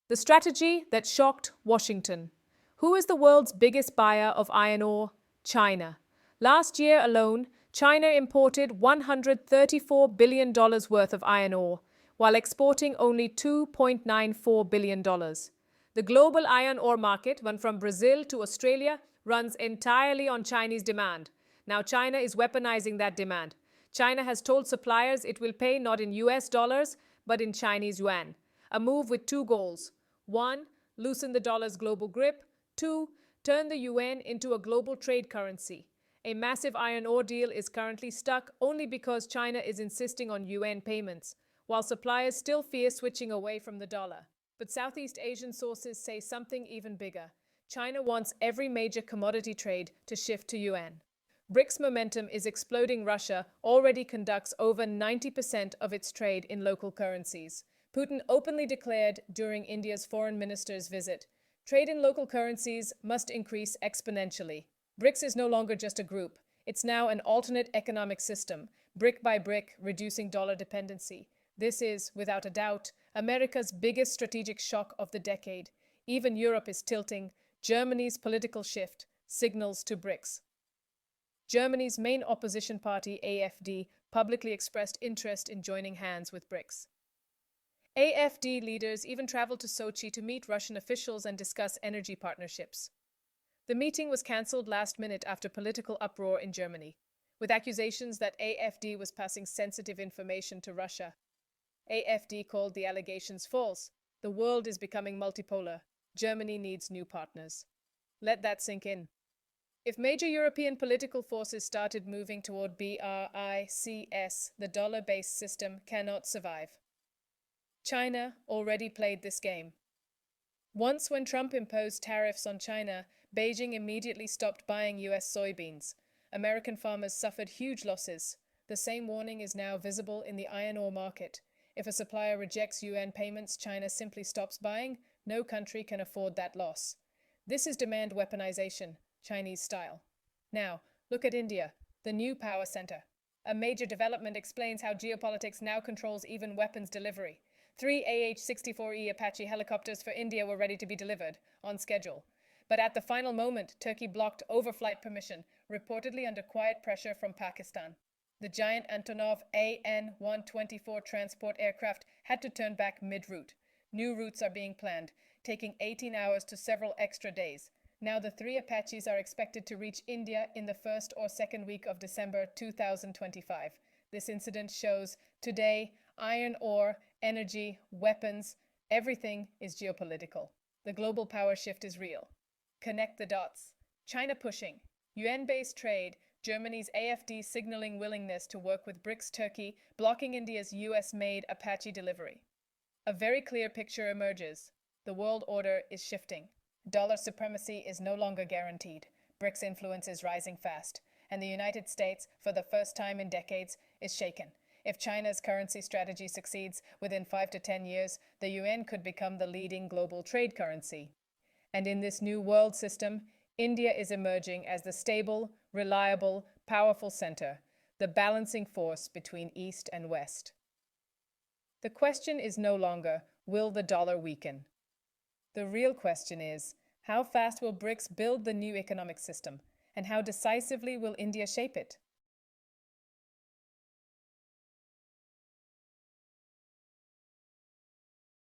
The strategy that shocked Washington. Who is the world's biggest buyer of iron ore? China. Last year alone, China imported $134 billion worth of iron ore, while exporting only $2.94 billion. The global iron ore market, one from Brazil to Australia, runs entirely on Chinese demand. Now China is weaponizing that demand. China has told suppliers it will pay not in US dollars, but in Chinese yuan. A move with two goals. 1. Loosen the dollar's global grip. 2. Turn the yuan into a global trade currency. A massive iron ore deal is currently stuck only because China is insisting on yuan payments, while suppliers still fear switching away from the dollar. But Southeast Asian sources say something even bigger. China wants every major commodity trade to shift to yuan. BRICS momentum is exploding. Russia already conducts over 90% of its trade in local currencies. Putin openly declared during India's foreign minister's visit, trade in local currencies must increase exponentially. BRICS is no longer just a group. It's now an alternate economic system, brick by brick, reducing dollar dependency. This is, without a doubt, America's biggest strategic shock of the decade. Even Europe is tilting. Germany's political shift signals to BRICS. Germany's main opposition party, AfD, publicly expressed interest in joining hands with BRICS. AfD leaders even traveled to Sochi to meet Russian officials and discuss energy partnerships. The meeting was cancelled last minute after political uproar in Germany, with accusations that AfD was passing sensitive information to Russia. AfD called the allegations false. The world is becoming multipolar. Germany needs new partners. Let that sink in. If major European political forces started moving toward BRICS, the dollar-based system cannot survive. China already played this game. Once, when Trump imposed tariffs on China, Beijing immediately stopped buying US soybeans. American farmers suffered huge losses. The same warning is now visible in the iron ore market. If a supplier rejects yuan payments, China simply stops buying. No country can afford that loss. This is demand weaponization, Chinese style. Now, look at India, the new power center. A major development explains how geopolitics now controls even weapons delivery. 3 AH-64E Apache helicopters for India were ready to be delivered, on schedule. But at the final moment, Turkey blocked overflight permission, reportedly under quiet pressure from Pakistan. The giant Antonov AN-124 transport aircraft had to turn back mid-route. New routes are being planned, taking 18 hours to several extra days. Now the 3 Apaches are expected to reach India in the first or second week of December 2025. This incident shows today iron ore, energy, weapons, everything is geopolitical. The global power shift is real. Connect the dots. China pushing. Yuan-based trade. Germany's AfD signaling willingness to work with BRICS. Turkey blocking India's US-made Apache delivery. A very clear picture emerges. The world order is shifting. Dollar supremacy is no longer guaranteed. BRICS influence is rising fast. And the United States, for the first time in decades, is shaken. If China's currency strategy succeeds, within 5 to 10 years, the yuan could become the leading global trade currency. And in this new world system, India is emerging as the stable, reliable, powerful center, the balancing force between East and West. The question is no longer, will the dollar weaken? The real question is, how fast will BRICS build the new economic system, and how decisively will India shape it?